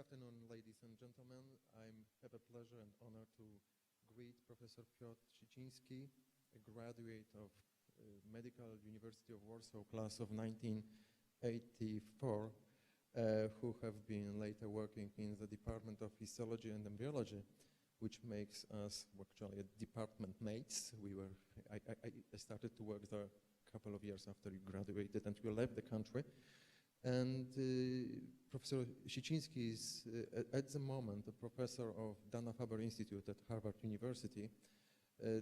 afternoon, ladies and gentlemen. I have a pleasure and honor to greet Professor Piotr Siciński, a graduate of Medical University of Warsaw, class of 1984, who have been later working in the Department of Histology and Embryology, which makes us actually department mates. I started to work there a couple of years after you graduated, and we left the country. And Professor Siciński is at the moment a professor of Dana-Farber Institute at Harvard University.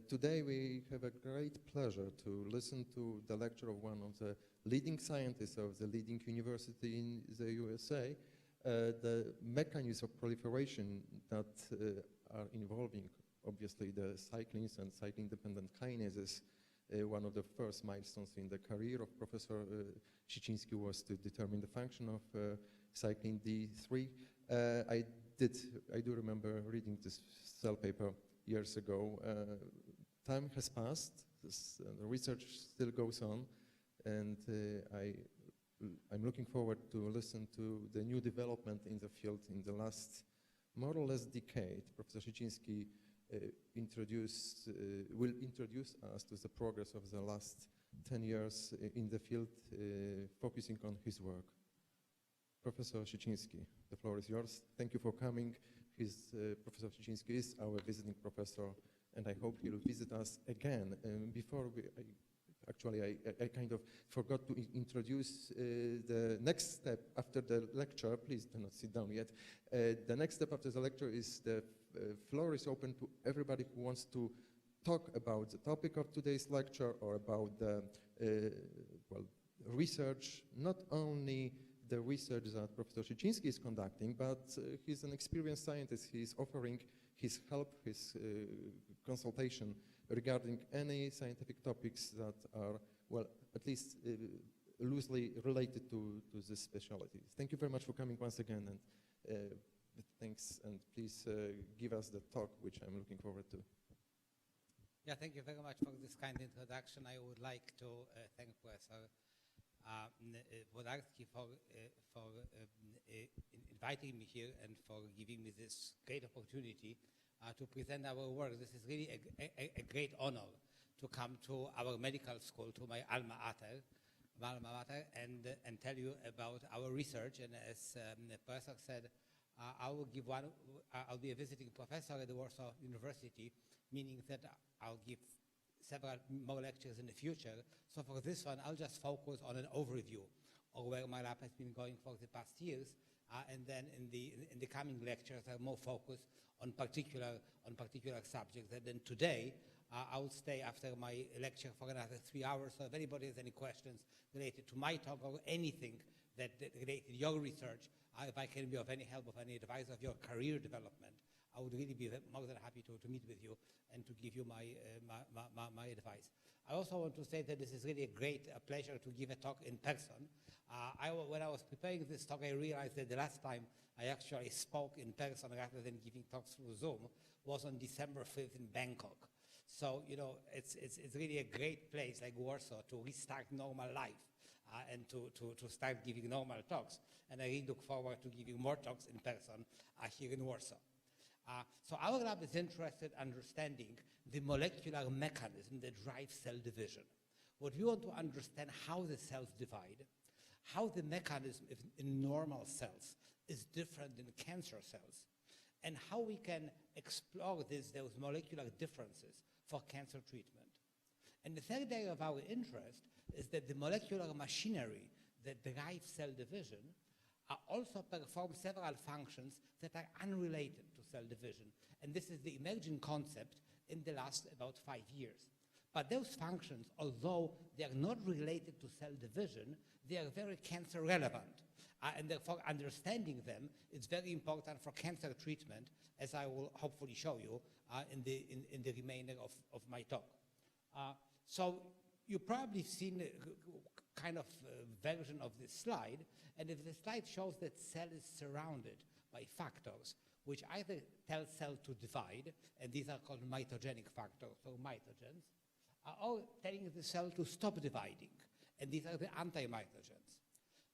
Today we have a great pleasure to listen to the lecture of one of the leading scientists of the leading university in the USA, the mechanisms of proliferation that are involving, obviously, the cyclins and cyclin-dependent kinases. One of the first milestones in the career of Professor Siciński was to determine the function of cyclin D3. I do remember reading this cell paper years ago. Time has passed, the research still goes on, and I'm looking forward to listen to the new development in the field in the last more or less decade. Professor Siciński will introduce us to the progress of the last 10 years in the field, focusing on his work. Professor Siciński, the floor is yours. Thank you for coming. Professor Siciński is our visiting professor, and I hope he'll visit us again. I kind of forgot to introduce the next step after the lecture. Please do not sit down yet. The next step after the lecture is the floor is open to everybody who wants to talk about the topic of today's lecture or about the research, not only the research that Professor Siciński is conducting, but he's an experienced scientist. He's offering his help, his consultation regarding any scientific topics that are, well, at least loosely related to this specialty. Thank you very much for coming once again, and thanks, and please give us the talk, which I'm looking forward to. Yeah, thank you very much for this kind introduction. I would like to thank Professor Wodarski for inviting me here and for giving me this great opportunity to present our work. This is really a great honor to come to our medical school, to my alma mater, and tell you about our research. And as the professor said, I'll be a visiting professor at the Warsaw University, meaning that I'll give several more lectures in the future. So for this one, I'll just focus on an overview of where my lab has been going for the past years, and then in the coming lectures, I'll more focus on particular subjects. And then today, I will stay after my lecture for another 3 hours. So if anybody has any questions related to my talk or anything that related to your research, if I can be of any help, of any advice of your career development, I would really be more than happy to meet with you and to give you my advice. I also want to say that this is really a great pleasure to give a talk in person. When I was preparing this talk, I realized that the last time I actually spoke in person rather than giving talks through Zoom was on December 5th in Bangkok. So, you know, it's really a great place like Warsaw to restart normal life and to start giving normal talks. And I really look forward to giving more talks in person here in Warsaw. So our lab is interested in understanding the molecular mechanism that drives cell division. What we want to understand how the cells divide, how the mechanism in normal cells is different in cancer cells, and how we can explore those molecular differences for cancer treatment. And the third area of our interest is that the molecular machinery that drives cell division also perform several functions that are unrelated to cell division. And this is the emerging concept in the last about 5 years. But those functions, although they are not related to cell division, they are very cancer relevant. And therefore understanding them is very important for cancer treatment, as I will hopefully show you in the remainder of my talk. So you've probably seen a kind of version of this slide, and if the slide shows that cell is surrounded by factors which either tell cell to divide, and these are called mitogenic factors, or mitogens, or telling the cell to stop dividing, and these are the anti-mitogens.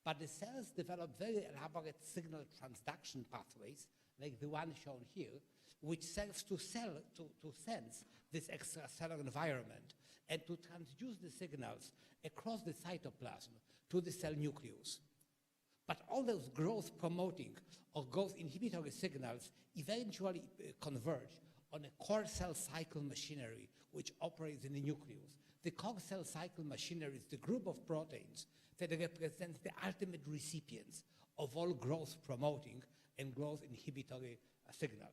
But the cells develop very elaborate signal transduction pathways, like the one shown here, which serves to sense this extracellular environment and to transduce the signals across the cytoplasm to the cell nucleus. But all those growth-promoting or growth-inhibitory signals eventually converge on a core cell cycle machinery which operates in the nucleus. The core cell cycle machinery is the group of proteins that represents the ultimate recipients of all growth-promoting and growth-inhibitory signals.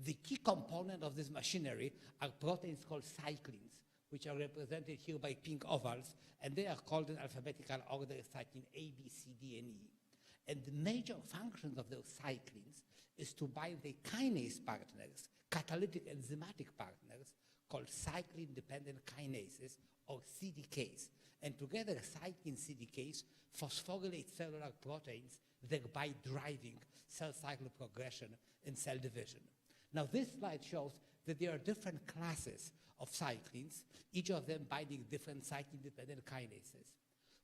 The key component of this machinery are proteins called cyclins, which are represented here by pink ovals, and they are called in alphabetical order cyclin A, B, C, D, and E. And the major functions of those cyclins is to bind the kinase partners, catalytic enzymatic partners, called cyclin-dependent kinases, or CDKs. And together, cyclin CDKs phosphorylate cellular proteins, thereby driving cell cycle progression and cell division. Now, this slide shows that there are different classes of cyclins, each of them binding different cyclin-dependent kinases.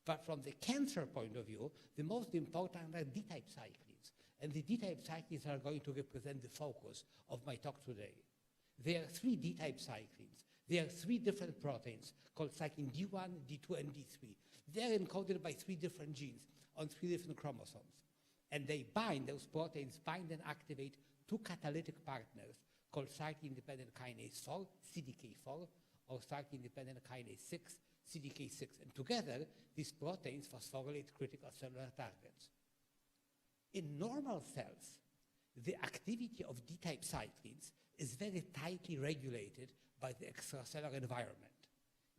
But from the cancer point of view, the most important are D-type cyclins. And the D-type cyclins are going to represent the focus of my talk today. There are 3 D-type cyclins. There are 3 different proteins called cyclin D1, D2, and D3. They're encoded by 3 different genes on 3 different chromosomes. And they bind, those proteins bind and activate 2 catalytic partners called cyclin-dependent kinase 4, CDK4, or cyclin-dependent kinase 6, CDK6. And together, these proteins phosphorylate critical cellular targets. In normal cells, the activity of D-type cyclins is very tightly regulated by the extracellular environment.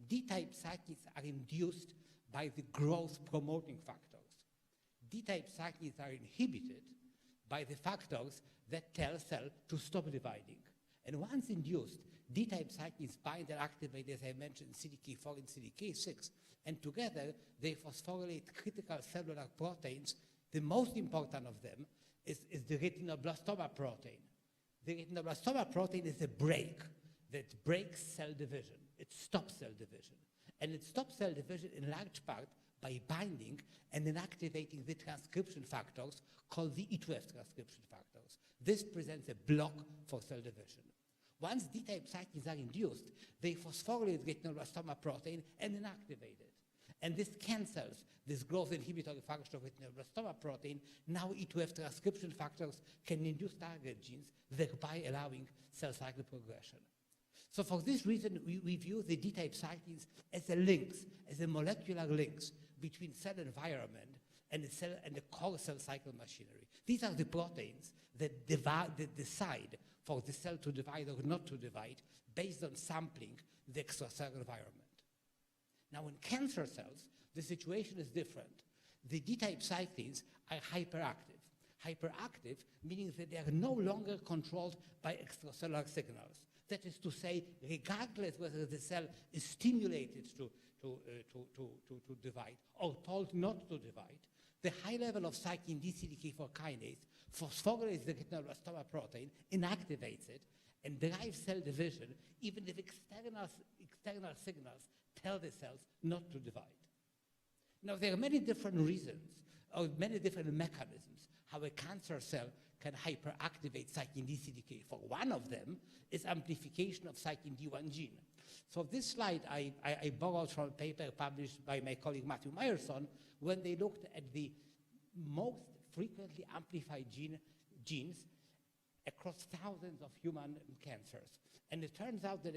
D-type cyclins are induced by the growth-promoting factors. D-type cyclins are inhibited by the factors that tell cell to stop dividing. And once induced, D-type cyclins bind and activate, as I mentioned, CDK4 and CDK6, and together they phosphorylate critical cellular proteins. The most important of them is the retinoblastoma protein. The retinoblastoma protein is a brake that breaks cell division. It stops cell division. And it stops cell division in large part by binding and inactivating the transcription factors called the E2F transcription factors. This presents a block for cell division. Once D-type cyclins are induced, they phosphorylate retinoblastoma protein and inactivate it. And this cancels this growth inhibitory function of retinoblastoma protein. Now E2F transcription factors can induce target genes, thereby allowing cell cycle progression. So for this reason, we view the D-type cyclins as a links, as a molecular links between cell environment and the core cell cycle machinery. These are the proteins that decide for the cell to divide or not to divide based on sampling the extracellular environment. Now, in cancer cells, the situation is different. The D-type cyclins are hyperactive. Hyperactive meaning that they are no longer controlled by extracellular signals. That is to say, regardless whether the cell is stimulated to divide or told not to divide, the high level of cyclin D-CDK4 kinase phosphorylates the retinoblastoma protein, inactivates it, and drives cell division, even if external signals tell the cells not to divide. Now, there are many different reasons or many different mechanisms how a cancer cell can hyperactivate cyclin D-CDK4. One of them is amplification of cyclin D1 gene. So this slide I borrowed from a paper published by my colleague Matthew Meyerson when they looked at the most frequently amplified genes across thousands of human cancers. And it turns out that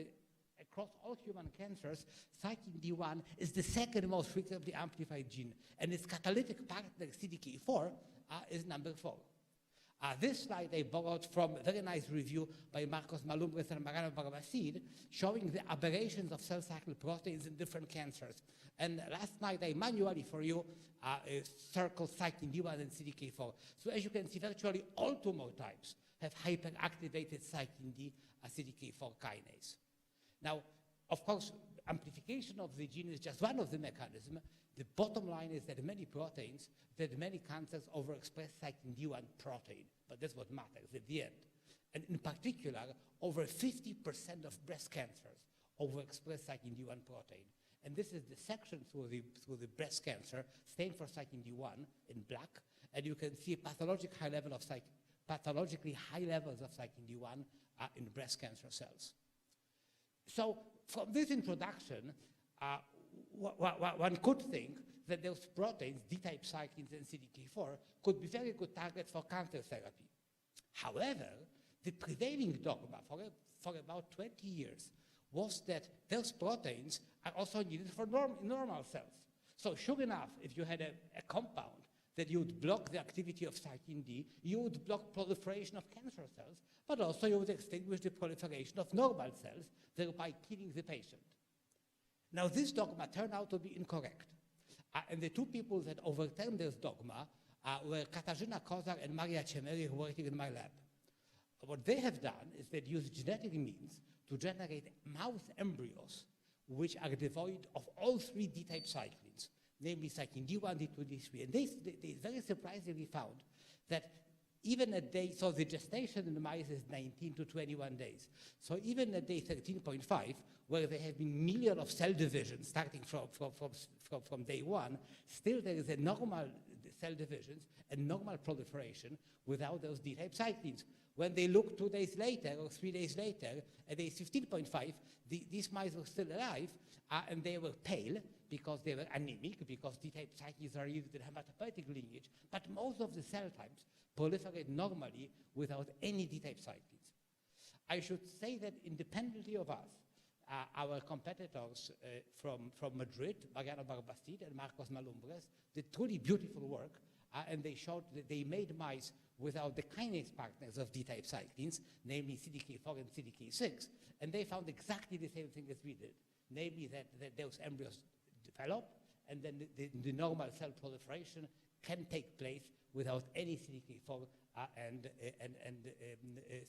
across all human cancers, cyclin D1 is the second most frequently amplified gene, and its catalytic partner, CDK4, is number 4. This slide I borrowed from a very nice review by Marcos Malumbres and Mariano Barbasid, showing the aberrations of cell cycle proteins in different cancers. And last night I manually for you circled cyclin D1 and CDK4. So as you can see, virtually all tumor types have hyperactivated cyclin D CDK4 kinase. Now, of course, amplification of the gene is just one of the mechanisms. The bottom line is that many proteins, that many cancers overexpress cyclin D1 protein, but that's what matters at the end. And in particular, over 50% of breast cancers overexpress cyclin D1 protein. And this is the section through the breast cancer, stained for cyclin D1 in black. And you can see pathologically high levels of cyclin D1 in breast cancer cells. So from this introduction, one could think that those proteins, D-type cyclins and CDK4, could be very good targets for cancer therapy. However, the prevailing dogma for about 20 years was that those proteins are also needed for normal cells. So sure enough, if you had a compound that you would block the activity of cyclin D, you would block proliferation of cancer cells, but also you would extinguish the proliferation of normal cells, thereby killing the patient. Now this dogma turned out to be incorrect. And the two people that overturned this dogma were Katarzyna Kozar and Maria Ciemerich working in my lab. What they have done is they use genetic means to generate mouse embryos which are devoid of all three D-type cyclins, namely cyclin D1, D2, D3. And they very surprisingly found that even at day, so the gestation in the mice is 19 to 21 days. So even at day 13.5, where there have been millions of cell divisions starting from day one, still there is a normal cell divisions and normal proliferation without those D-type cyclins. When they look 2 days later or 3 days later, at day 15.5, these mice were still alive, and they were pale because they were anemic, because D-type cyclins are used in hematopoietic lineage, but most of the cell types proliferate normally without any D-type cyclins. I should say that independently of us, our competitors from Madrid, Mariano Barbacid and Marcos Malumbres, did truly beautiful work, and they showed that they made mice without the kinase partners of D-type cyclins, namely CDK4 and CDK6, and they found exactly the same thing as we did, namely that those embryos develop, and then the normal cell proliferation can take place without any CDK4 and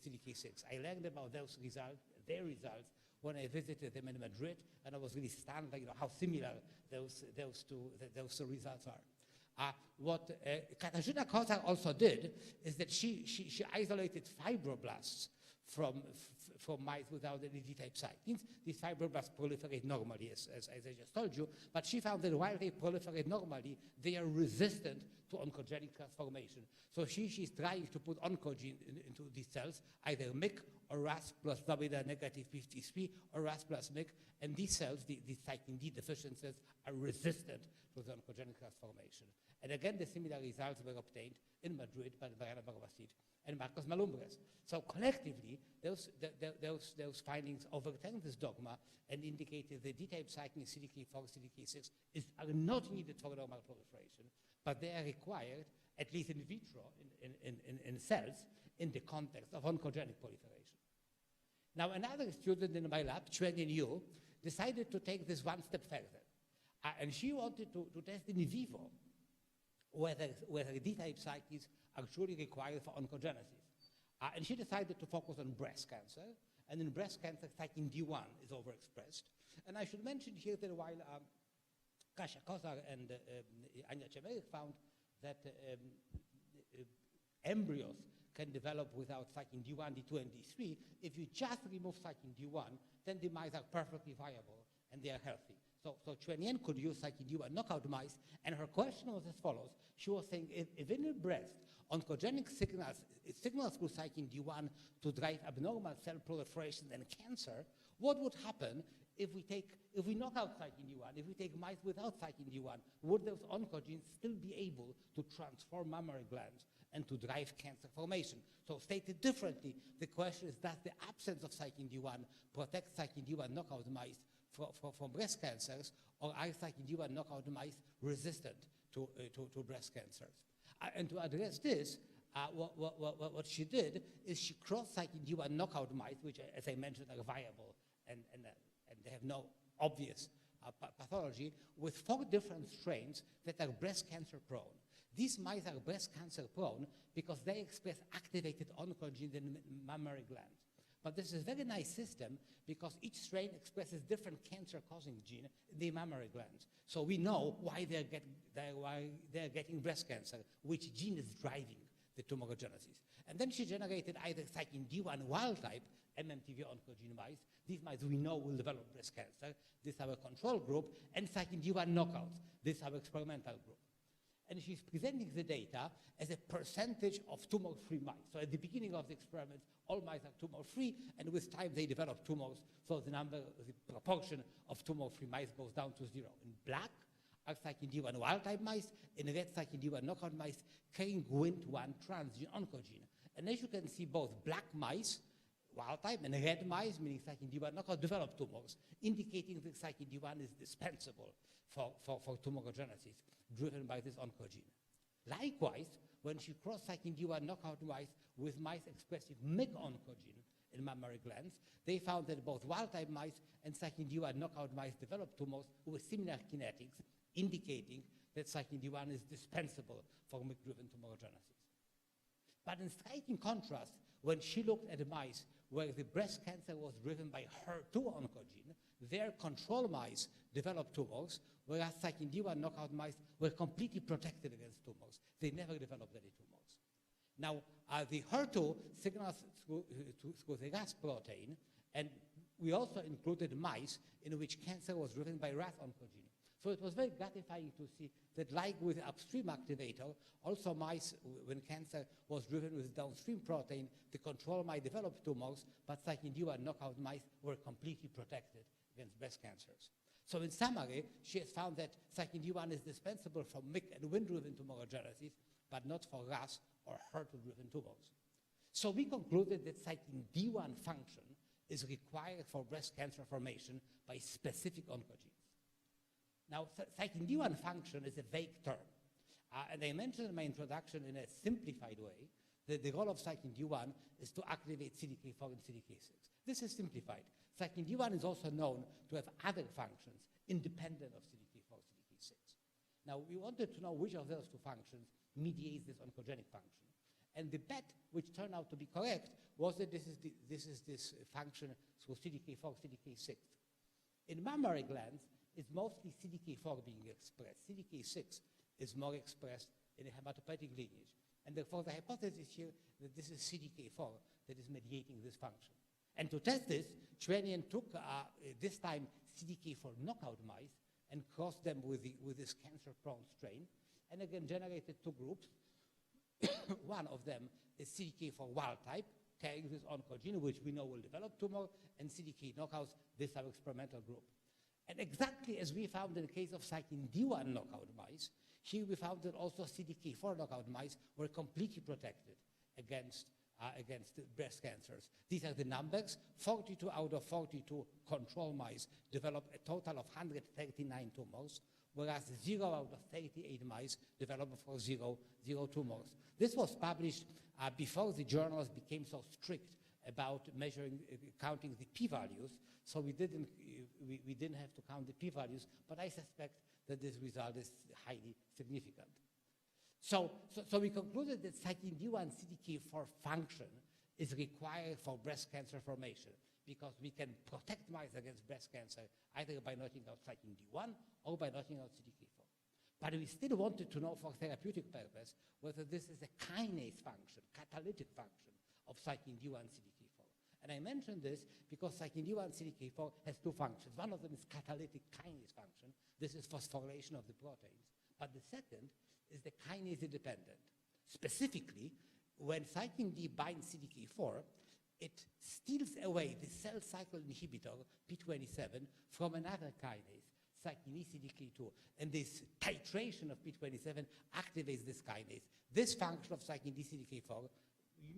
CDK6. I learned about those results, their results, when I visited them in Madrid, and I was really stunned by how similar those two results are. What Katarzyna Kozar also did is that she isolated fibroblasts from mice without any D-type cyclins. These fibroblasts proliferate normally, as I just told you, but she found that while they proliferate normally, they are resistant to oncogenic transformation. So she's trying to put oncogene into these cells, either MYC or RAS plus Wabida negative 53 or RAS plus MYC, and these cells, these cyclin D deficiencies, are resistant to the oncogenic transformation. And again, the similar results were obtained in Madrid by Mariano Barbacid and Marcos Malumbres. So collectively, those findings overturned this dogma and indicated the D-type cyclin CDK4, CDK6 are not needed for normal proliferation, but they are required, at least in vitro, in cells, in the context of oncogenic proliferation. Now, another student in my lab, Chuan Yu, decided to take this one step further. And she wanted to test in vivo whether D-type cyclins are truly required for oncogenesis. And she decided to focus on breast cancer. And in breast cancer, cyclin D1 is overexpressed. And I should mention here that while Kasia Kozar and Ania Ciemerich found that embryos can develop without cyclin D1, D2, and D3, if you just remove cyclin D1, then the mice are perfectly viable and they are healthy. So Chuan Yen could use cyclin D1 knockout mice, and her question was as follows. She was saying, if in the breast, oncogenic signals through cyclin D1 to drive abnormal cell proliferation and cancer, what would happen if we knock out cyclin D1, if we take mice without cyclin D1, would those oncogenes still be able to transform mammary glands and to drive cancer formation? So stated differently, the question is, does the absence of cyclin D1 protect cyclin D1 knockout mice from breast cancers, or are cyclin D1 knockout mice resistant to breast cancers? And to address this, what she did is she crossed cyclin D1 knockout mice, which, as I mentioned, are viable and they have no obvious pathology, with 4 different strains that are breast cancer prone. These mice are breast cancer prone because they express activated oncogenes in mammary glands. But this is a very nice system because each strain expresses different cancer-causing gene in the mammary glands. So we know why they're getting breast cancer, which gene is driving the tumorigenesis. And then she generated either cyclin D1 wild type, MMTV oncogene mice. These mice we know will develop breast cancer. This is our control group. And cyclin D1 knockouts. This is our experimental group. And she's presenting the data as a percentage of tumor-free mice. So at the beginning of the experiment, all mice are tumor-free, and with time they develop tumors, so the proportion of tumor-free mice goes down to 0. In black are cyclin D1 wild-type mice, in red cyclin D1 knockout mice carrying Wnt1 transgene oncogene. And as you can see, both black mice, wild-type, and red mice, meaning cyclin D1 knockout, develop tumors, indicating that cyclin D1 is dispensable for tumorigenesis, driven by this oncogene. Likewise, when she crossed cyclin D1 knockout mice with mice expressing MYC oncogene in mammary glands, they found that both wild-type mice and cyclin D1 knockout mice developed tumors with similar kinetics, indicating that cyclin D1 is dispensable for MYC-driven tumorigenesis. But in striking contrast, when she looked at mice where the breast cancer was driven by HER2 oncogene, their control mice developed tumors, whereas cyclin D1 knockout mice were completely protected against tumors. They never developed any tumors. Now, the HER2 signals through the RAS protein, and we also included mice in which cancer was driven by RAS oncogene. So it was very gratifying to see that, like with the upstream activator, also mice, when cancer was driven with downstream protein, the control might develop tumors, but cyclin D1 knockout mice were completely protected against breast cancers. So in summary, she has found that cyclin D1 is dispensable for MYC and Wnt-driven tumorigenesis, but not for RAS or HER2-driven tumors. So we concluded that cyclin D1 function is required for breast cancer formation by specific oncogenes. Now, cyclin D1 function is a vague term. And I mentioned in my introduction in a simplified way that the role of cyclin D1 is to activate CDK4 and CDK6. This is simplified. Cyclin D1 is also known to have other functions independent of CDK4, CDK6. Now, we wanted to know which of those two functions mediates this oncogenic function. And the bet, which turned out to be correct, was that this is this function through CDK4, CDK6. In mammary glands, it's mostly CDK4 being expressed. CDK6 is more expressed in a hematopoietic lineage. And therefore, the hypothesis here that this is CDK4 that is mediating this function. And to test this, Chwenian took, this time, CDK4 knockout mice and crossed them with this cancer-prone strain, and again generated two groups. One of them is CDK4 wild type, carrying this oncogene, which we know will develop tumor, and CDK knockouts, this is our experimental group. And exactly as we found in the case of cyclin D1 knockout mice, here we found that also CDK4 knockout mice were completely protected against breast cancers. These are the numbers. 42 out of 42 control mice developed a total of 139 tumors, whereas 0 out of 38 mice developed for zero tumors. This was published before the journals became so strict about counting the p-values, so we didn't have to count the p-values, but I suspect that this result is highly significant. So we concluded that cyclin D1 CDK4 function is required for breast cancer formation because we can protect mice against breast cancer either by knocking out cyclin D1 or by knocking out CDK4. But we still wanted to know for therapeutic purpose whether this is a kinase function, catalytic function of cyclin D1 CDK4. And I mentioned this because cyclin D1 CDK4 has two functions. One of them is catalytic kinase function. This is phosphorylation of the proteins. But the second is the kinase independent. Specifically, when cyclin D binds CDK4, it steals away the cell cycle inhibitor, P27, from another kinase, cyclin E CDK2. And this titration of P27 activates this kinase. This function of cyclin D CDK4,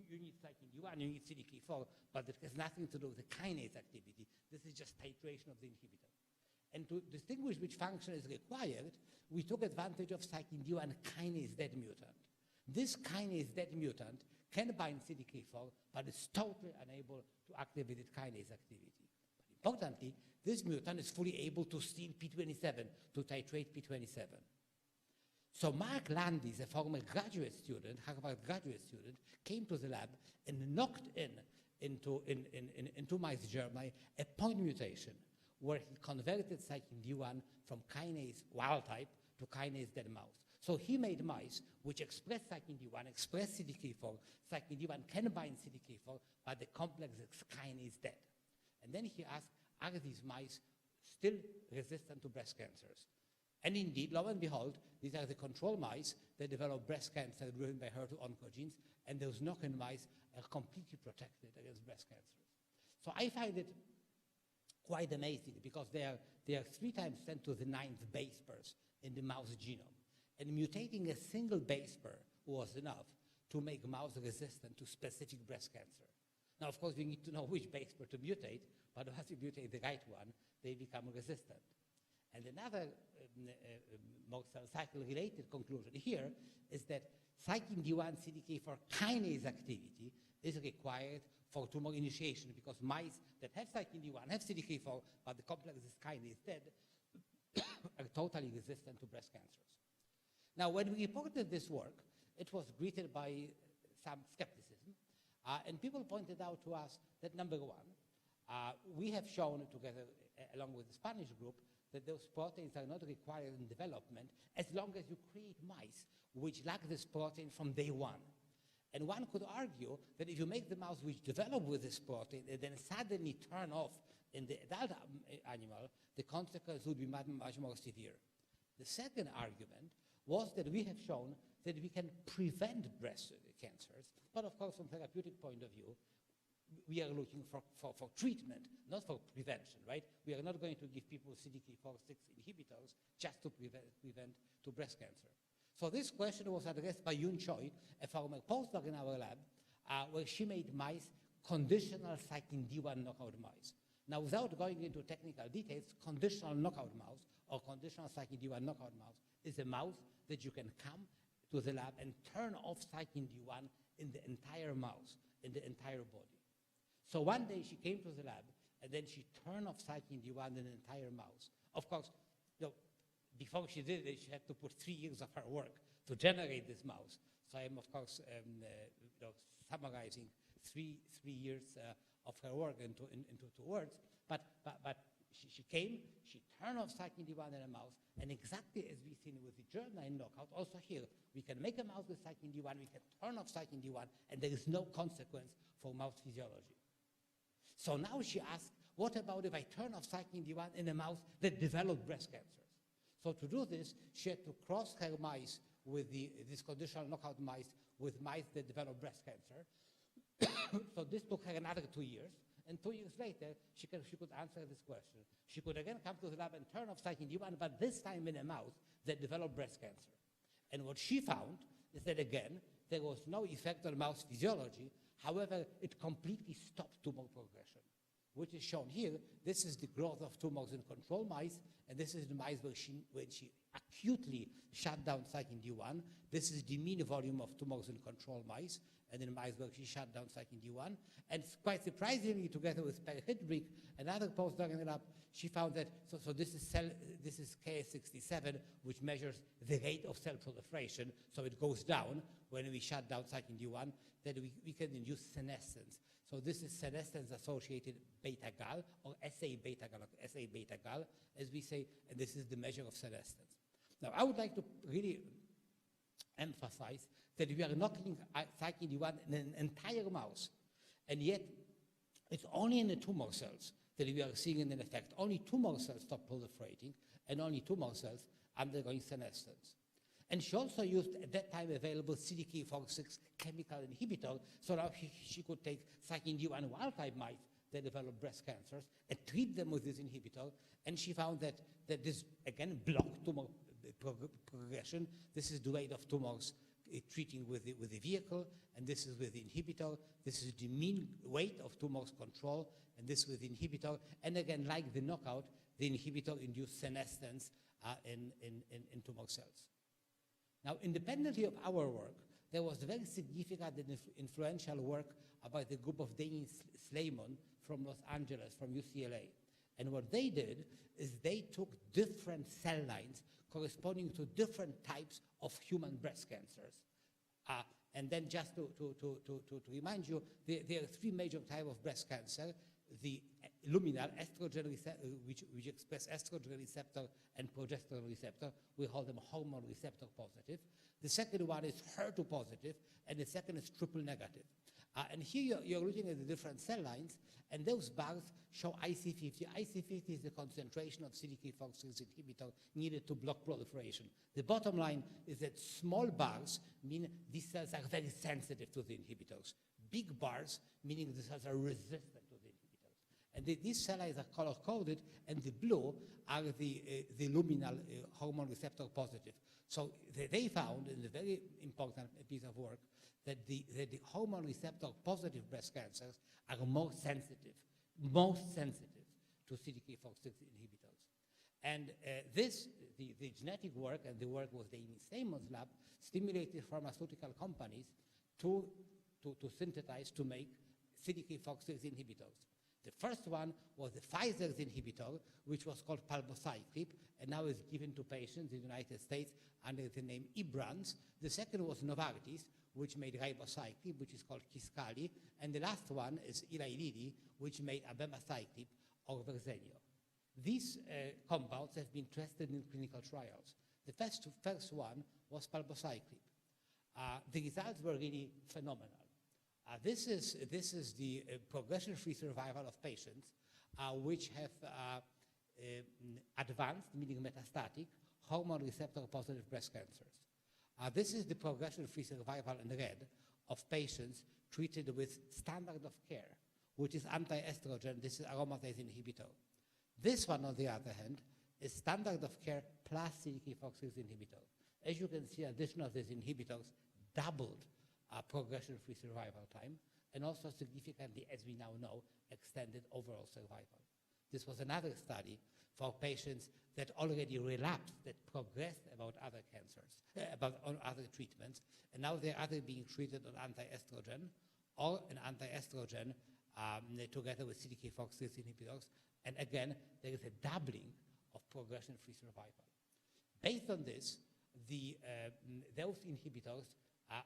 you need cyclin D1, you need CDK4, but it has nothing to do with the kinase activity. This is just titration of the inhibitor. And to distinguish which function is required, we took advantage of cyclin D1 kinase dead mutant. This kinase dead mutant can bind CDK4, but is totally unable to activate its kinase activity. But importantly, this mutant is fully able to steal P27, to titrate P27. So Mark Landis, a former graduate student, Harvard graduate student, came to the lab and knocked into mice germline a point mutation where he converted cyclin D1 from kinase wild type to kinase dead mouse. So he made mice which express cyclin D1, express CDK4. Cyclin D1 can bind CDK4, but the complex kinase is dead. And then he asked, are these mice still resistant to breast cancers? And indeed, lo and behold, these are the control mice that develop breast cancer driven by HER2 oncogenes, and those knock-in mice are completely protected against breast cancers. So I find it quite amazing because they are 3 times 10 to the 9th base pairs in the mouse genome. And mutating a single base pair was enough to make mouse resistant to specific breast cancer. Now, of course, you need to know which base pair to mutate, but once you mutate the right one, they become resistant. And another more cell cycle-related conclusion here is that cyclin D1 CDK4 kinase activity is required for tumor initiation because mice that have cyclin D1 have CDK4, but the complex is kinase dead, are totally resistant to breast cancers. Now, when we reported this work, it was greeted by some skepticism, and people pointed out to us that, number one, we have shown together, along with the Spanish group, that those proteins are not required in development as long as you create mice which lack this protein from day one. And one could argue that if you make the mouse which develop with this protein and then suddenly turn off in the adult animal, the consequence would be much more severe. The second argument was that we have shown that we can prevent breast cancers, but of course from a therapeutic point of view, we are looking for treatment, not for prevention, right? We are not going to give people CDK4/6 inhibitors just to prevent to breast cancer. So this question was addressed by Yoon Choi, a former postdoc in our lab, where she made mice conditional cyclin D1 knockout mice. Now, without going into technical details, conditional knockout mouse or conditional cyclin D1 knockout mouse is a mouse that you can come to the lab and turn off cyclin D1 in the entire mouse, in the entire body. So one day she came to the lab, and then she turned off cyclin D1 in the entire mouse. Of course, before she did it, she had to put 3 years of her work to generate this mouse. So I'm, of course, summarizing three years of her work into 2 words. But she came, she turned off cyclin D1 in a mouse, and exactly as we've seen with the germline knockout, also here, we can make a mouse with cyclin D1, we can turn off cyclin D1, and there is no consequence for mouse physiology. So now she asked, what about if I turn off cyclin D1 in a mouse that developed breast cancers? So to do this, she had to cross her mice with these conditional knockout mice with mice that developed breast cancer. So this took her another 2 years. And 2 years later, she could answer this question. She could again come to the lab and turn off cyclin D1, but this time in a mouse that developed breast cancer. And what she found is that, again, there was no effect on mouse physiology. However, it completely stopped tumor progression, which is shown here. This is the growth of tumors in control mice, and this is the mice when she acutely shut down cyclin D1. This is the mean volume of tumors in control mice, and in mice where she shut down cyclin D1. And quite surprisingly, together with Per Hidbrink, another postdoc in the lab, she found that, so this is Ks67, which measures the rate of cell proliferation, so it goes down when we shut down cyclin D1, that we can induce senescence. So this is senescence-associated beta-gal, or SA-beta-gal, as we say, and this is the measure of senescence. Now, I would like to really emphasize that we are knocking cyclin D1 in an entire mouse, and yet it's only in the tumor cells that we are seeing an effect. Only tumor cells stop proliferating, and only tumor cells undergoing senescence. And she also used, at that time, available CDK4/6 chemical inhibitor, so now she could take cyclin D1 wild-type mice that develop breast cancers and treat them with this inhibitor, and she found that this, again, blocked tumor progression. This is the rate of tumors treating with the vehicle, and this is with the inhibitor. This is the mean weight of tumors control, and this with the inhibitor. And again, like the knockout, the inhibitor induced senescence in tumor cells. Now, independently of our work, there was very significant and influential work by the group of Danny Slayman from Los Angeles, from UCLA. And what they did is they took different cell lines corresponding to different types of human breast cancers. And then just to remind you, there are 3 major types of breast cancer. the luminal estrogen which express estrogen receptor and progesterone receptor. We call them hormone receptor positive. The second one is HER2 positive, and the second is triple negative. And here you're looking at the different cell lines, and those bars show IC50. IC50 is the concentration of CDK4/6 inhibitor needed to block proliferation. The bottom line is that small bars mean these cells are very sensitive to the inhibitors. Big bars meaning the cells are resistant to the inhibitors. And these cell lines are color-coded, and the blue are the luminal hormone receptor positive. So they found in a very important piece of work that the hormone receptor positive breast cancers are most sensitive to CDK4/6 inhibitors. And the genetic work and the work with Amy Simon's lab stimulated pharmaceutical companies to synthesize, to make CDK4/6 inhibitors. The first one was the Pfizer's inhibitor, which was called palbociclib, and now is given to patients in the United States under the name Ibrance. The second was Novartis, which made ribociclib, which is called Kisqali, and the last one is Eli Lilly, which made abemaciclib or Verzenio. These compounds have been tested in clinical trials. The first one was palbociclib. The results were really phenomenal. This is the progression-free survival of patients which have advanced, meaning metastatic, hormone receptor-positive breast cancers. This is the progression-free survival in red of patients treated with standard of care, which is anti-estrogen. This is aromatase inhibitor. This one, on the other hand, is standard of care plus CDK4/6 inhibitor. As you can see, addition of these inhibitors doubled progression-free survival time, and also significantly, as we now know, extended overall survival. This was another study for patients that already relapsed, that progressed about other cancers, on other treatments, and now they're either being treated on anti-estrogen or an anti-estrogen together with CDK4/6 inhibitors, and again, there is a doubling of progression-free survival. Based on this, those inhibitors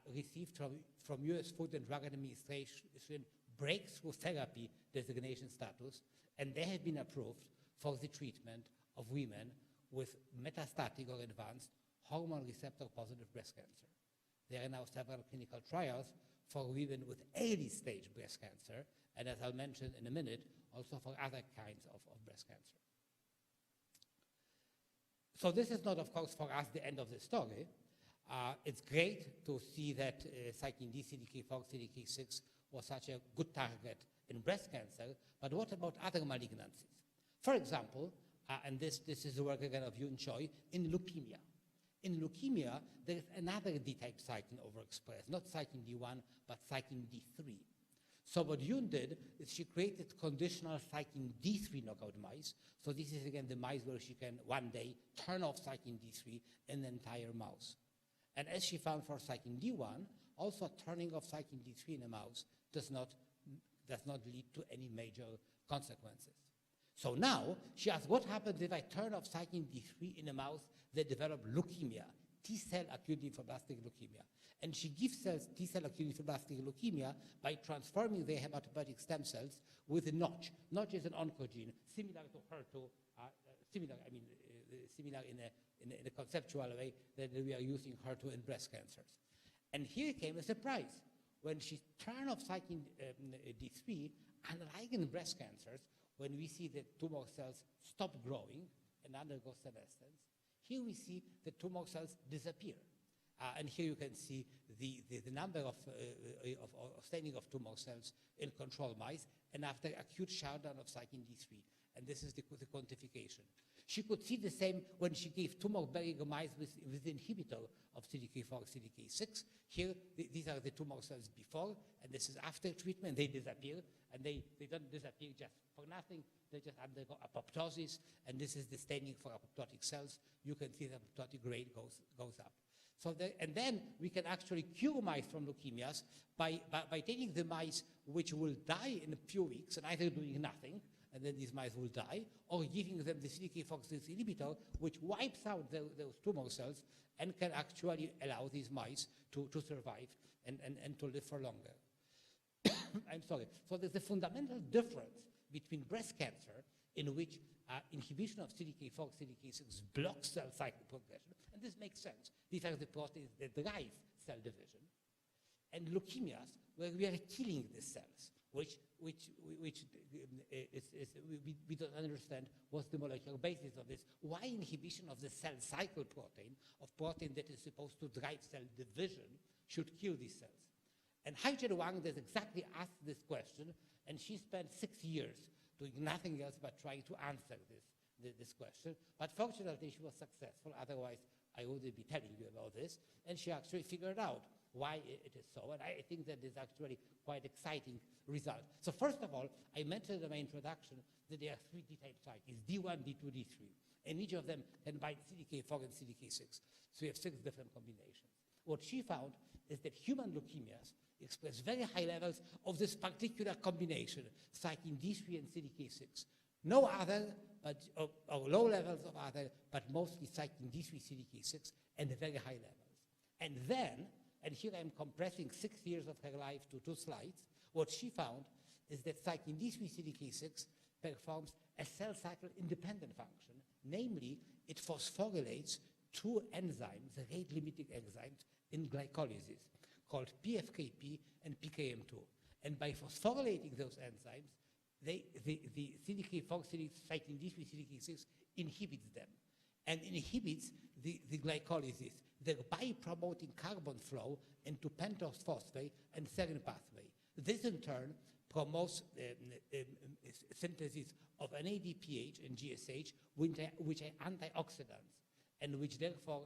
received from US Food and Drug Administration breakthrough therapy designation status, and they have been approved for the treatment of women with metastatic or advanced hormone receptor-positive breast cancer. There are now several clinical trials for women with early-stage breast cancer, and as I'll mention in a minute, also for other kinds of breast cancer. So this is not, of course, for us the end of the story. It's great to see that cyclin D, CDK4, CDK6 was such a good target in breast cancer, but what about other malignancies? For example, and this is the work again of Yoon Choi, in leukemia. In leukemia, there is another D-type cyclin overexpressed, not cyclin D1, but cyclin D3. So what Yoon did is she created conditional cyclin D3 knockout mice. So this is again the mice where she can one day turn off cyclin D3 in the entire mouse. And as she found for cyclin D1, also turning off cyclin D3 in a mouse does not lead to any major consequences. So now she asked, what happens if I turn off cyclin D3 in a mouse that develop leukemia, T-cell acute lymphoblastic leukemia? And she gives cells T-cell acute lymphoblastic leukemia by transforming their hematopoietic stem cells with a notch. Notch is an oncogene, similar to HER2, similar in a conceptual way that we are using HER2 in breast cancers. And here came a surprise. When she turned off cyclin D3, unlike in breast cancers, when we see that tumor cells stop growing and undergo senescence, here we see the tumor cells disappear. And here you can see the number of staining of tumor cells in control mice, and after acute shutdown of cyclin D3. And this is the quantification. She could see the same when she gave tumor-bearing mice with the inhibitor of CDK4, CDK6. Here, these are the tumor cells before, and this is after treatment. They disappear, and they don't disappear just for nothing. They just undergo apoptosis, and this is the staining for apoptotic cells. You can see the apoptotic rate goes up. So and then we can actually cure mice from leukemias by taking the mice which will die in a few weeks and either doing nothing, and then these mice will die, or giving them the CDK4/6 inhibitor, which wipes out those tumor cells and can actually allow these mice to survive and to live for longer. I'm sorry. So there's a fundamental difference between breast cancer, in which inhibition of CDK4, CDK6 blocks cell cycle progression, and this makes sense. These are the proteins that drive cell division, and leukemias, where we are killing the cells, which we don't understand what's the molecular basis of this. Why inhibition of the cell cycle protein, of protein that is supposed to drive cell division, should kill these cells? And Haichen Wang has exactly asked this question, and she spent 6 years doing nothing else but trying to answer this question. But fortunately, she was successful. Otherwise, I wouldn't be telling you about this. And she actually figured out why it is so. And I think that is actually quite exciting result. So first of all, I mentioned in my introduction that there are 3 D-type cycles, D1, D2, D3. And each of them can bind CDK4 and CDK6. So we have 6 different combinations. What she found is that human leukemias express very high levels of this particular combination, cyclin D3 and CDK6. No other, but or low levels of other, but mostly cyclin D3, CDK6, and very high levels. And then, and here I'm compressing 6 years of her life to 2 slides, what she found is that cyclin D3, CDK6 performs a cell cycle independent function, namely it phosphorylates 2 enzymes, rate-limiting enzymes in glycolysis, called PFKP and PKM2. And by phosphorylating those enzymes, the CDK4, cyclin D3, CDK6 inhibits them and inhibits the glycolysis, thereby promoting carbon flow into pentose phosphate and serine pathway. This in turn promotes synthesis of NADPH and GSH, which are antioxidants, and which therefore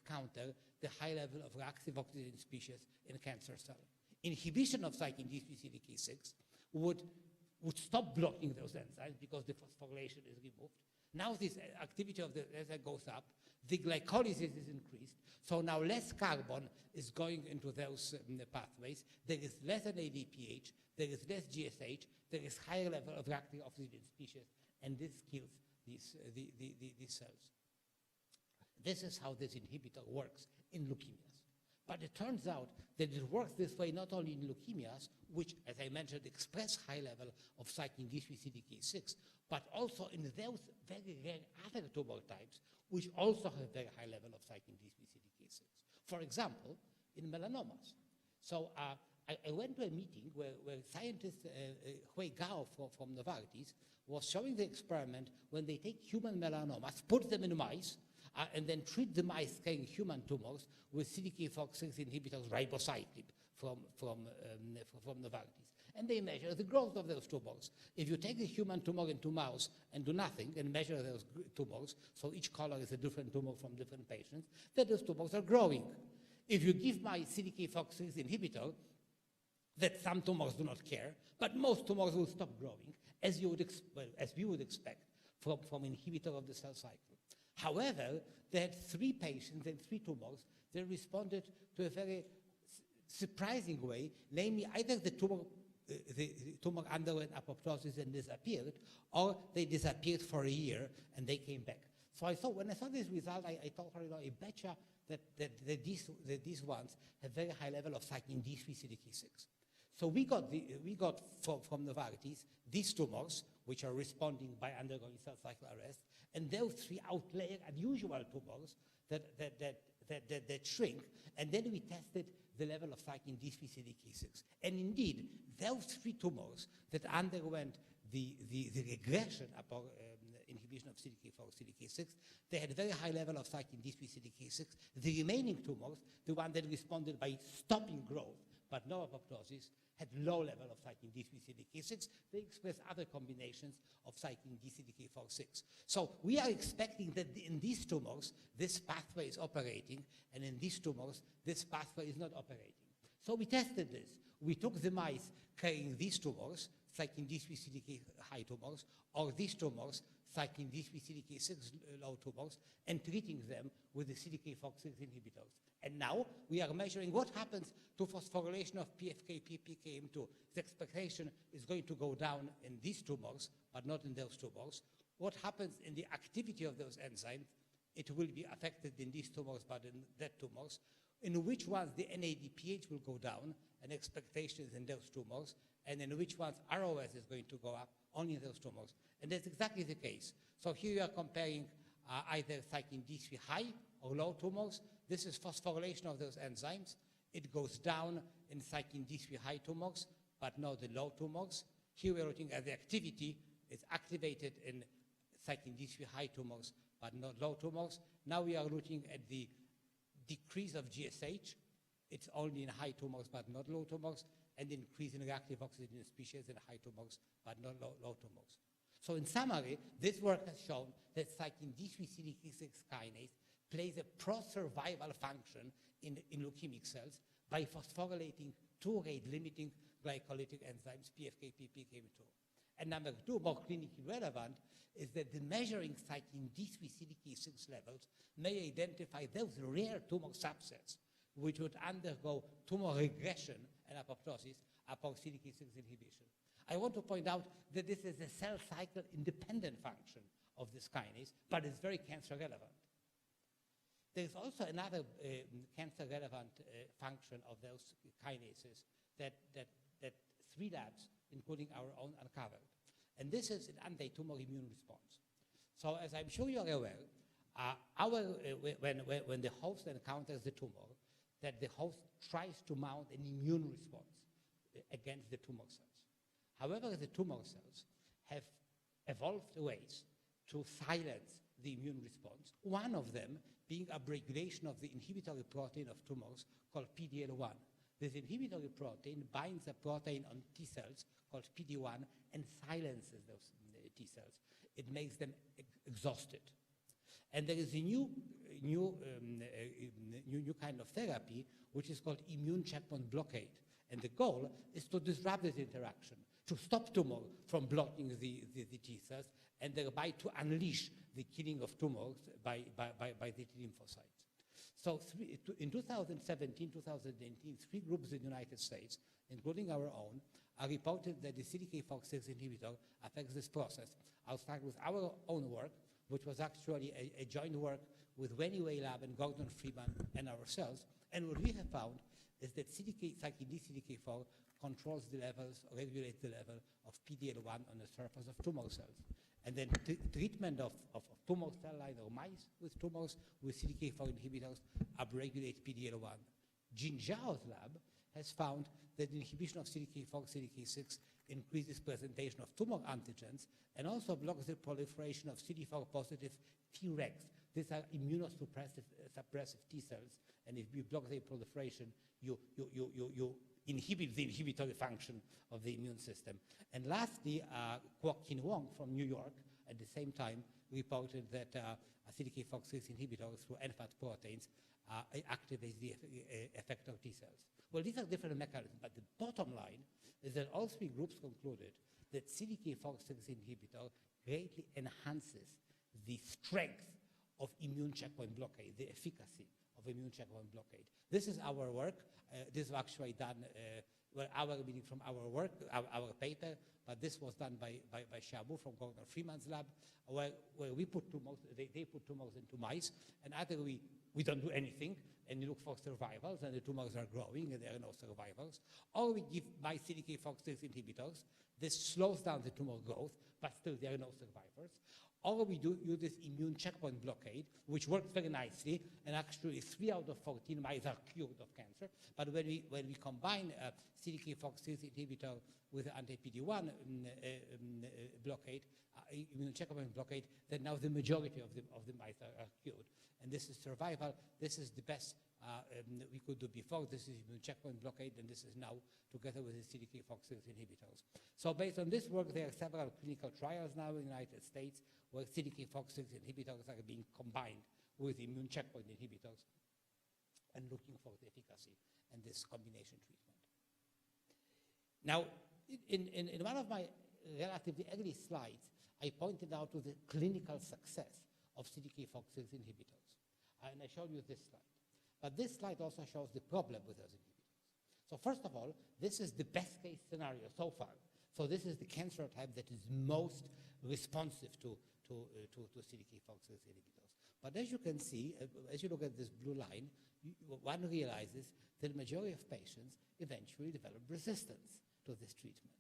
counter the high level of reactive oxygen species in cancer cells. Inhibition of cyclin D3, CDK6 would stop blocking those enzymes because the phosphorylation is removed. Now this activity of the enzyme goes up, the glycolysis is increased, so now less carbon is going into those pathways, there is less NADPH, there is less GSH, there is higher level of reactive oxygen species, and this kills these cells. This is how this inhibitor works in leukemias. But it turns out that it works this way not only in leukemias, which, as I mentioned, express high level of cyclin D3, CDK6, but also in those very rare other tumor types, which also have very high level of cyclin D3, CDK6. For example, in melanomas. So I went to a meeting where scientist Hui Gao from Novartis was showing the experiment when they take human melanomas, put them in mice, and then treat the mice carrying human tumors with CDK4/6 inhibitors ribociclib from Novartis. And they measure the growth of those tumors. If you take the human tumor into mouse and do nothing and measure those tumors, so each color is a different tumor from different patients, then those tumors are growing. If you give my CDK4/6 inhibitor, that some tumors do not care, but most tumors will stop growing, as we would expect from inhibitor of the cell cycle. However, they had 3 patients and 3 tumors that responded to a very surprising way, namely either the tumor underwent apoptosis and disappeared, or they disappeared for a year and they came back. So when I saw this result, I told her, I betcha that these ones have very high level of cyclin D3, CDK6. So we got from Novartis these tumors, which are responding by undergoing cell cycle arrest, and those 3 outlier unusual tumors that shrink, and then we tested the level of cyclin D3, CDK6. And indeed, those 3 tumors that underwent the regression upon inhibition of CDK4, CDK6, they had very high level of cyclin D3, CDK6. The remaining tumors, the one that responded by stopping growth, but no apoptosis, had low level of cyclin D3, CDK6. They express other combinations of cyclin D, CDK4/6. So we are expecting that in these tumors, this pathway is operating, and in these tumors, this pathway is not operating. So we tested this. We took the mice carrying these tumors, cyclin D3, CDK high tumors, or these tumors, cyclin D3, CDK6 low tumors, and treating them with the CDK4/6 inhibitors. And now we are measuring what happens to phosphorylation of PFKP, PKM2. The expectation is going to go down in these tumors, but not in those tumors. What happens in the activity of those enzymes? It will be affected in these tumors, but in that tumors. In which ones the NADPH will go down, and expectations in those tumors, and in which ones ROS is going to go up only in those tumors. And that's exactly the case. So here you are comparing either cyclin D3 high or low tumors. This is phosphorylation of those enzymes. It goes down in cyclin D3 high tumors, but not the low tumors. Here we're looking at the activity. It's activated in cyclin D3 high tumors, but not low tumors. Now we are looking at the decrease of GSH. It's only in high tumors, but not low tumors, and increase in reactive oxygen species in high tumors, but not low tumors. So in summary, this work has shown that cyclin D3 CDK6 kinase plays a pro-survival function in leukemic cells by phosphorylating two rate-limiting glycolytic enzymes, PFKP, PKM2. And number two, more clinically relevant, is that the measuring cyclin D3 CDK6 levels may identify those rare tumor subsets which would undergo tumor regression and apoptosis upon CDK6 inhibition. I want to point out that this is a cell cycle independent function of this kinase, but it's very cancer relevant. There's also another cancer relevant function of those kinases that three labs, including our own, uncovered. And this is an anti-tumor immune response. So as I'm sure you're aware, when the host encounters the tumor, that the host tries to mount an immune response against the tumor cells. However, the tumor cells have evolved ways to silence the immune response, one of them being upregulation of the inhibitory protein of tumors called PD-L1. This inhibitory protein binds a protein on T cells called PD-1 and silences those T cells. It makes them exhausted. And there is a new kind of therapy, which is called immune checkpoint blockade. And the goal is to disrupt this interaction, to stop tumor from blocking the T cells, and thereby to unleash the killing of tumors by the T lymphocytes. So in 2017, 2018, three groups in the United States, including our own, are reported that the CDK4/6 inhibitor affects this process. I'll start with our own work, which was actually a joint work with Weniwei Lab and Gordon Freeman and ourselves. And what we have found is that cyclin D CDK4 controls the levels, regulates the level of PD-L1 on the surface of tumor cells. And then treatment of tumor cell line or mice with tumors with CDK4 inhibitors upregulates PD-L1. Jin Zhao's lab has found that the inhibition of CDK4, CDK6 increases presentation of tumor antigens and also blocks the proliferation of CD4 positive Tregs. These are immunosuppressive T cells, and if you block their proliferation, you inhibit the inhibitory function of the immune system. And lastly, Kwok-Kin Wong from New York at the same time reported that CDK4/6 inhibitors through NFAT proteins activates the effector T cells. Well, these are different mechanisms, but the bottom line is that all three groups concluded that CDK4/6 inhibitor greatly enhances the strength of immune checkpoint blockade, the efficacy of immune checkpoint blockade. This is our work. This was actually done, our meeting from our work, our paper, but this was done by Xiaobu from Gordon Freeman's lab, where we put tumors, they put tumors into mice, and either we don't do anything, and you look for survivals, and the tumors are growing, and there are no survivals, or we give mice CDK4/6 inhibitors. This slows down the tumor growth, but still there are no survivors. Or we use this immune checkpoint blockade, which works very nicely, and actually 3 out of 14 mice are cured of cancer. But when we combine CDK4/6 inhibitor with anti-PD-1 blockade, immune checkpoint blockade, then now the majority of the mice are cured. And this is survival. This is the best we could do before. This is immune checkpoint blockade, and this is now together with the CDK4/6 inhibitors. So based on this work, there are several clinical trials now in the United States where CDK4/6 inhibitors are being combined with immune checkpoint inhibitors and looking for the efficacy and this combination treatment. Now, in one of my relatively early slides, I pointed out to the clinical success of CDK4/6 inhibitors. And I showed you this slide. But this slide also shows the problem with those inhibitors. So first of all, this is the best case scenario so far. So this is the cancer type that is most responsive to CDK4/6 inhibitors. But as you can see, as you look at this blue line, one realizes that the majority of patients eventually develop resistance to this treatment.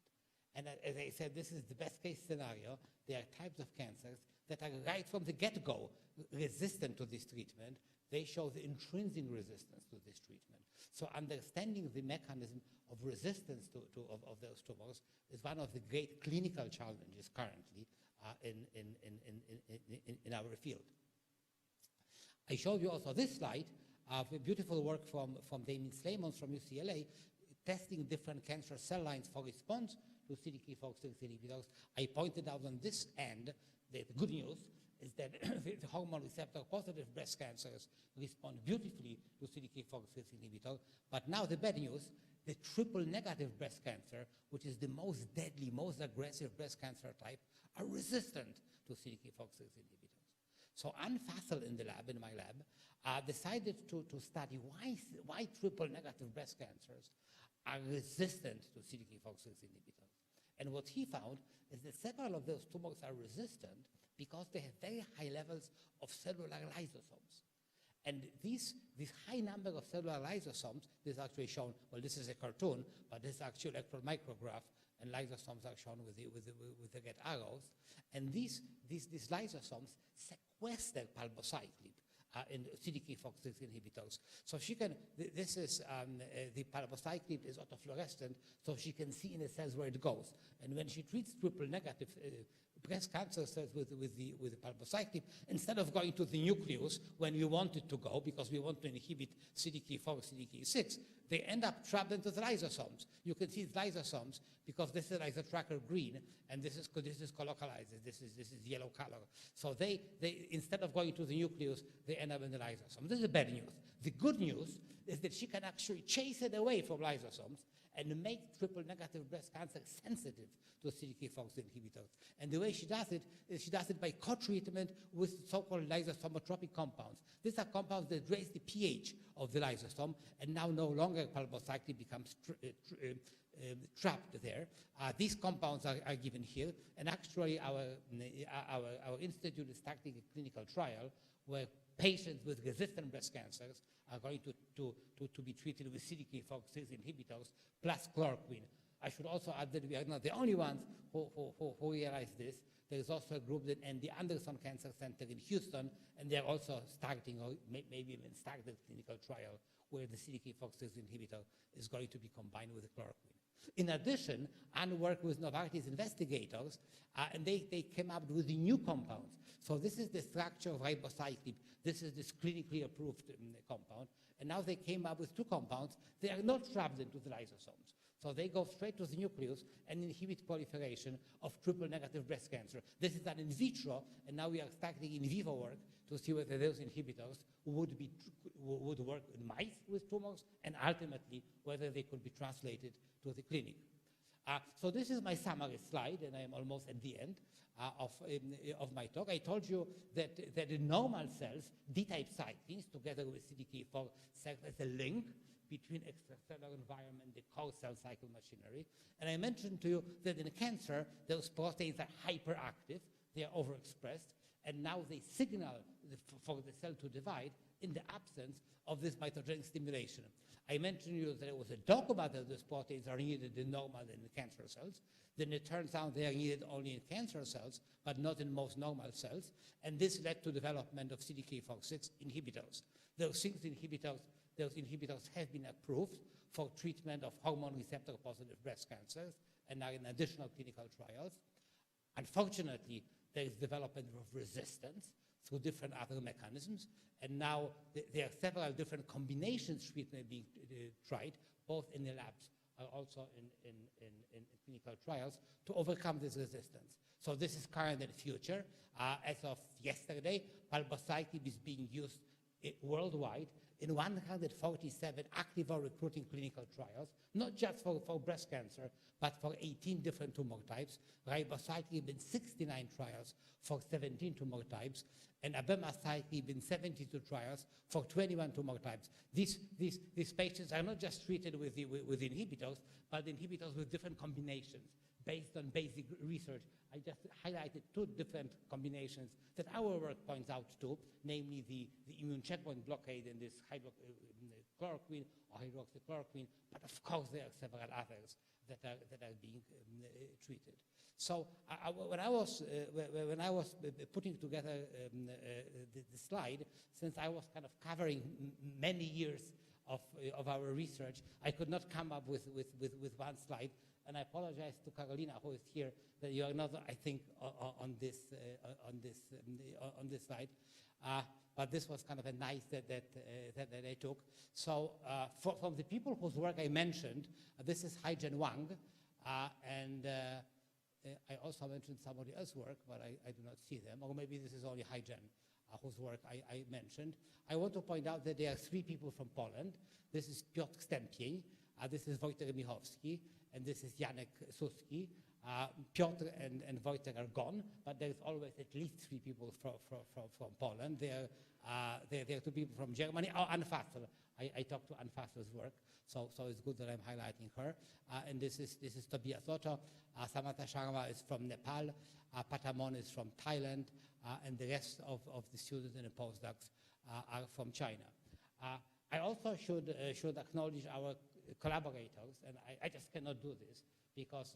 And as I said, this is the best case scenario. There are types of cancers that are right from the get-go resistant to this treatment. They show the intrinsic resistance to this treatment. So understanding the mechanism of resistance of those tumors is one of the great clinical challenges currently in our field. I showed you also this slide of a beautiful work from Damien Slamons from UCLA, testing different cancer cell lines for response to CDK4/6 inhibitors. I pointed out on this end that the good news is that the hormone receptor positive breast cancers respond beautifully to CDK4/6 inhibitor. But now the bad news, the triple negative breast cancer, which is the most deadly, most aggressive breast cancer type, are resistant to CDK4/6 inhibitors. So Anne Fassel in my lab, decided to study why triple negative breast cancers are resistant to CDK4/6 inhibitors. And what he found is that several of those tumors are resistant because they have very high levels of cellular lysosomes. And this high number of cellular lysosomes, this is actually shown, well, this is a cartoon, but this is actually electron micrograph, and lysosomes are shown with the red arrows. And these lysosomes sequester palbociclib in CDK4/6 inhibitors. So she can, this is, the palbociclib is autofluorescent, so she can see in the cells where it goes. And when she treats triple negative breast cancer cells with the palbociclib, instead of going to the nucleus when we want it to go, because we want to inhibit CDK4, CDK6, they end up trapped into the lysosomes. You can see the lysosomes because this is lysotracker green, and this is colocalized. This is yellow color. So they instead of going to the nucleus, they end up in the lysosome. This is bad news. The good news is that she can actually chase it away from lysosomes and make triple negative breast cancer sensitive to CDK4/6 inhibitors. And the way she does it is she does it by co-treatment with so-called lysosomotropic compounds. These are compounds that raise the pH of the lysosome, and now no longer palbociclib becomes trapped there. These compounds are given here, and actually our institute is starting a clinical trial where patients with resistant breast cancers are going to be treated with CDK4/6 inhibitors plus chloroquine. I should also add that we are not the only ones who realize this. There is also a group that and the Anderson Cancer Center in Houston, and they're also starting, or maybe even started, a clinical trial where the CDK4/6 inhibitor is going to be combined with the chloroquine. In addition, Anne worked with Novartis investigators, and they came up with new compounds. So this is the structure of ribociclib. This is this clinically approved compound. And now they came up with two compounds. They are not trapped into the lysosomes. So they go straight to the nucleus and inhibit proliferation of triple negative breast cancer. This is done in vitro, and now we are starting in vivo work to see whether those inhibitors would work in mice with tumors, and ultimately whether they could be translated to the clinic. So this is my summary slide, and I am almost at the end of my talk. I told you that in normal cells, D-type cyclins, together with CDK4, serve as a link between extracellular environment, the core cell cycle machinery. And I mentioned to you that in cancer, those proteins are hyperactive, they are overexpressed, and now they signal for the cell to divide in the absence of this mitogenic stimulation. I mentioned to you that there was a dogma that these proteins are needed in normal and in cancer cells. Then it turns out they are needed only in cancer cells, but not in most normal cells. And this led to development of CDK4/6 inhibitors. Those inhibitors have been approved for treatment of hormone receptor positive breast cancers and are in additional clinical trials. Unfortunately, there is development of resistance through different other mechanisms. And now there are several different combinations treatment being tried, both in the labs and also in clinical trials, to overcome this resistance. So this is current and future. As of yesterday, palbociclib is being used worldwide in 147 active or recruiting clinical trials, not just for breast cancer, but for 18 different tumor types. Ribociclib in 69 trials for 17 tumor types. and abemaciclib in 72 trials for 21 tumor types. These patients are not just treated with inhibitors, but inhibitors with different combinations based on basic research. I just highlighted 2 different combinations that our work points out to, namely the immune checkpoint blockade and this hydroxychloroquine or hydroxychloroquine, but of course there are several others that are being treated. So when I was putting together the slide, since I was kind of covering many years of our research, I could not come up with one slide. And I apologize to Carolina, who is here, that you are not, I think, on this slide. But this was kind of a nice that I took. So from the people whose work I mentioned, this is Haijian Wang, and I also mentioned somebody else's work, but I do not see them. Or maybe this is only Haijian, whose work I mentioned. I want to point out that there are 3 people from Poland. This is Piotr Siciński, this is Wojtek Michowski, and this is Janek Suski. Piotr and Wojtek are gone, but there is always at least 3 people from Poland. There are 2 people from Germany. Oh, Anne Fassel. I talked to Anne Fassel's work, so it's good that I'm highlighting her. And this is Tobias Otto. Samantha Sharma is from Nepal. Patamon is from Thailand, and the rest of the students and the postdocs are from China. I also should acknowledge our collaborators, and I just cannot do this because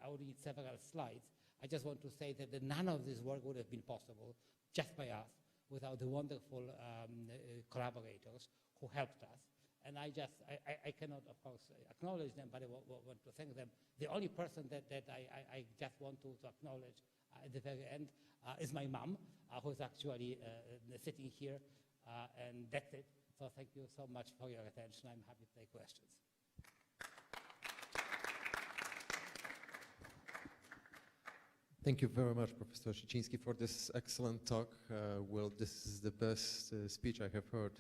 I would need several slides. I just want to say that none of this work would have been possible just by us without the wonderful collaborators who helped us. And I cannot, of course, acknowledge them, but I want to thank them. The only person that I just want to acknowledge at the very end is my mom, who is actually sitting here, and that's it. So thank you so much for your attention. I'm happy to take questions. Thank you very much, Professor Siciński, for this excellent talk. Well, this is the best speech I have heard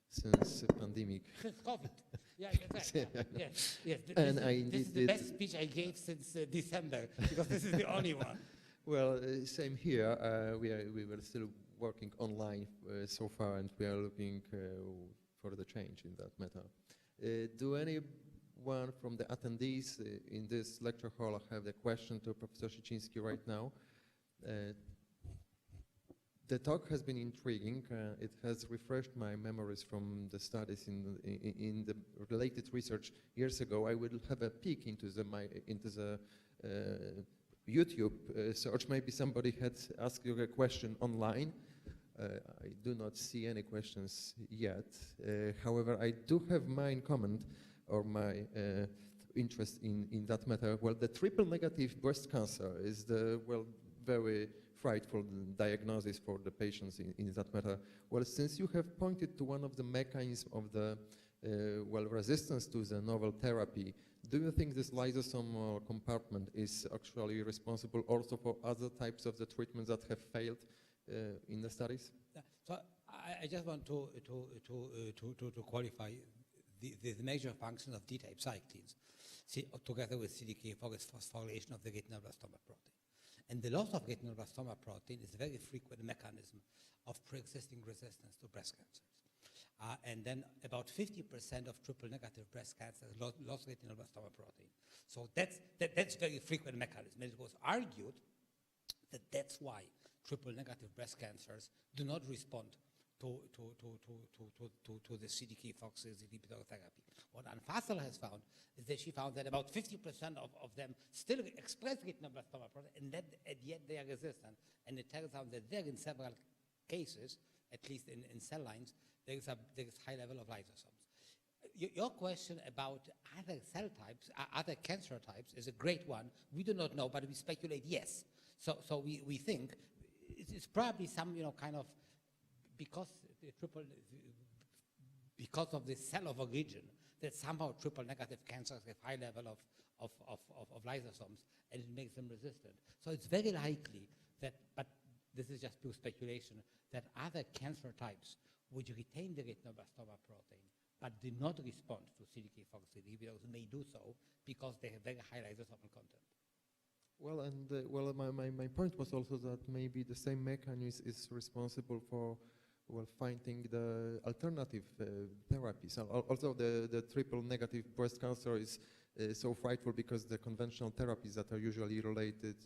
since the pandemic. Since COVID. Yeah, that's right. Yes. This is the best speech I gave since December, because this is the only one. Well, same here. We were still working online so far, and we are looking for the change in that matter. Do anyone from the attendees in this lecture hall have a question to Professor Siciński right now? The talk has been intriguing. It has refreshed my memories from the studies in the related research years ago. I will have a peek into the YouTube search. Maybe somebody had asked you a question online. I do not see any questions yet. However, I do have my comment or my interest in that matter. Well, the triple negative breast cancer is the, well, very frightful diagnosis for the patients in that matter. Well, since you have pointed to one of the mechanisms of the resistance to the novel therapy, do you think this lysosomal compartment is actually responsible also for other types of the treatments that have failed in the studies? So I just want to qualify the major function of D-type cyclins, together with CDK4 is phosphorylation of the retinoblastoma protein. And the loss of retinoblastoma protein is a very frequent mechanism of pre-existing resistance to breast cancers. And then about 50% of triple-negative breast cancers lost retinoblastoma protein. So that's very frequent mechanism. And it was argued that that's why triple-negative breast cancers do not respond to the CDK4 inhibitor therapy. What Anne Fassel has found is that she found that about 50% of them still express retinoblastoma protein, and yet they are resistant. And it turns out that there, in several cases, at least in cell lines, there is high level of lysosomes. Your question about other cell types, other cancer types, is a great one. We do not know, but we speculate yes. So we think it's probably some kind of, because of the cell of origin, that somehow triple negative cancers have high level of lysosomes, and it makes them resistant. So it's very likely that, but this is just pure speculation, that other cancer types which retain the retinoblastoma protein but do not respond to CDK4 inhibitors may do so because they have very high lysosomal content. Well, and my point was also that maybe the same mechanism is responsible for finding the alternative therapies. Also, the triple negative breast cancer is so frightful because the conventional therapies that are usually related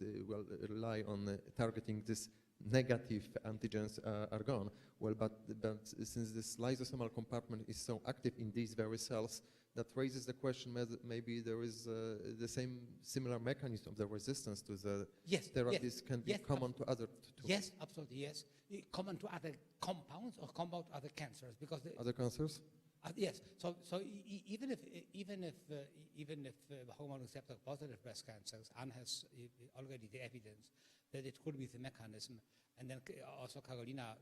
rely on targeting this negative antigens are gone. Well, but since this lysosomal compartment is so active in these very cells, that raises the question whether maybe there is the same similar mechanism of the resistance to the therapies can be common to other. Yes, absolutely, yes. Common to other compounds or common to other cancers because other cancers. Yes. So even if hormone receptor positive breast cancers, Anne has already the evidence that it could be the mechanism, and then also Carolina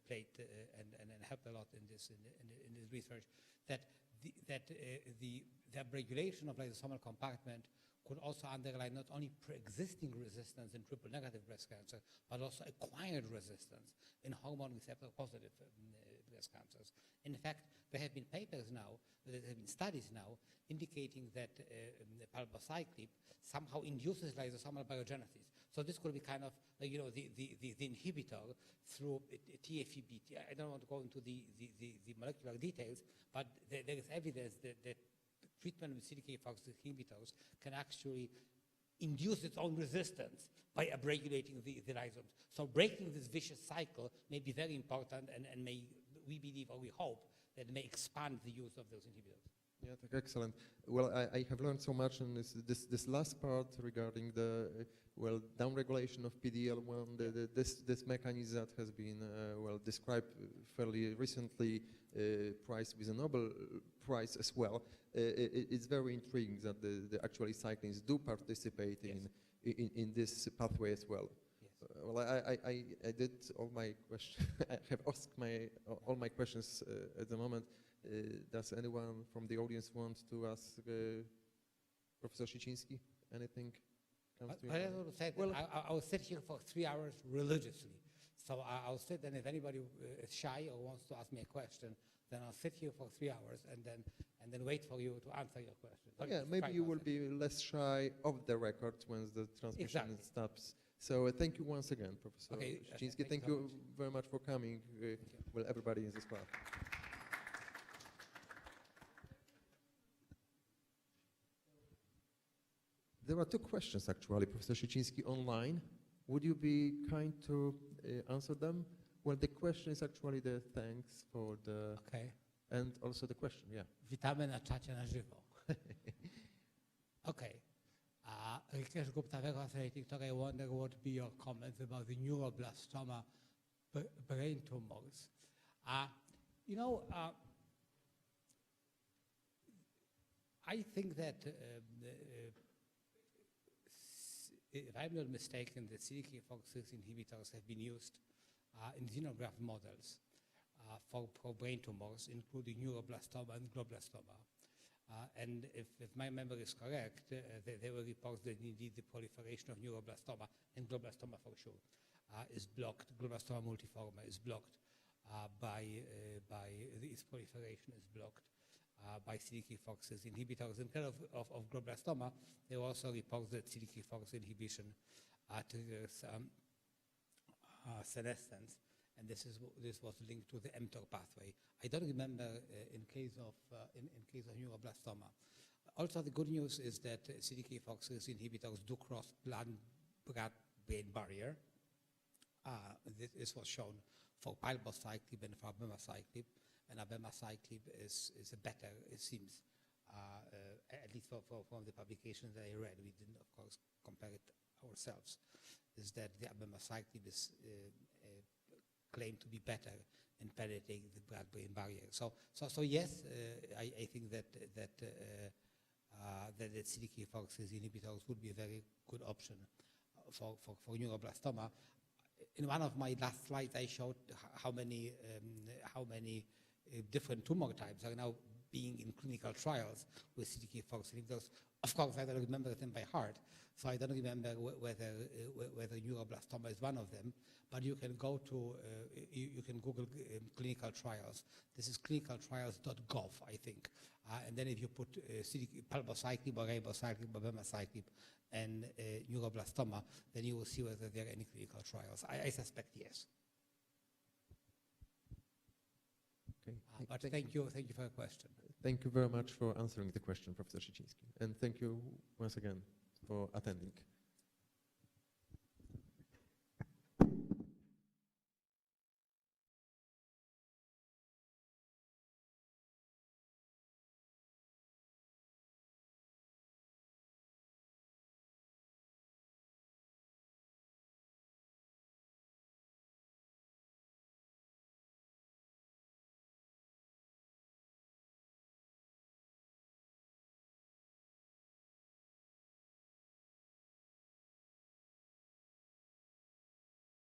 played and helped a lot in this research that the regulation of lysosomal compartment could also underline not only pre-existing resistance in triple negative breast cancer, but also acquired resistance in hormone receptor positive breast cancers. In fact, there have been papers now, there have been studies now indicating that palbociclib somehow induces lysosomal biogenesis. So this could be kind of the inhibitor through TFEB. I don't want to go into the molecular details, but there is evidence that treatment with CDK4 inhibitors can actually induce its own resistance by upregulating the lysosomes. So breaking this vicious cycle may be very important and may, we believe or we hope, that may expand the use of those inhibitors. Yeah, excellent. Well, I have learned so much in this last part regarding the downregulation of PD-L1. This mechanism that has been described fairly recently, priced with a Nobel Prize as well. It's very intriguing that the actually cyclins do participate in this pathway as well. Yes. I did all my questions. I have asked all my questions at the moment. Does anyone from the audience want to ask Professor Siciński anything? I will sit here for 3 hours religiously. So I'll sit, and if anybody is shy or wants to ask me a question, then I'll sit here for 3 hours and then wait for you to answer your question. But yeah, maybe you will be less shy off the record once the transmission stops. So thank you once again, Professor Siciński. Thank you very much for coming. Well, everybody in this class. There are 2 questions, actually, Professor Siciński, online. Would you be kind to answer them? Well, the question is actually the thanks for the... Okay. And also the question, yeah. Witamy na czacie na żywo. Okay. Rikesh Gupta Victor, I wonder what would be your comments about the neuroblastoma brain tumors. I think that if I'm not mistaken, the CDK4/6 inhibitors have been used in xenograft models for brain tumors, including neuroblastoma and glioblastoma. And if my memory is correct, there were reports that indeed the proliferation of neuroblastoma, and glioblastoma for sure, is blocked. Glioblastoma multiforme is blocked by its proliferation is blocked by CDK4/6 inhibitors. In case of glioblastoma, there were also reports that CDK4/6 inhibition triggers senescence, and this was linked to the mTOR pathway. I don't remember in case of neuroblastoma. Also, the good news is that CDK4/6 inhibitors do cross blood-brain barrier. This was shown for palbociclib and for abemaciclib. And abemaciclib is a better, it seems, at least from the publications that I read. We didn't, of course, compare it ourselves. Is that the abemaciclib is claimed to be better in penetrating the blood-brain barrier. So yes, I think that the CDK4/6 inhibitors would be a very good option for neuroblastoma. In one of my last slides, I showed how many different tumor types are now being in clinical trials with CDK4/6 inhibitors. Of course, I don't remember them by heart, so I don't remember whether neuroblastoma is one of them, but you can go to, you can Google clinical trials. This is clinicaltrials.gov, I think. And then if you put palbociclib or ribociclib or abemaciclib and neuroblastoma, then you will see whether there are any clinical trials. I suspect yes. Okay. But thank you for your question. Thank you very much for answering the question, Professor Siciński. And thank you once again for attending.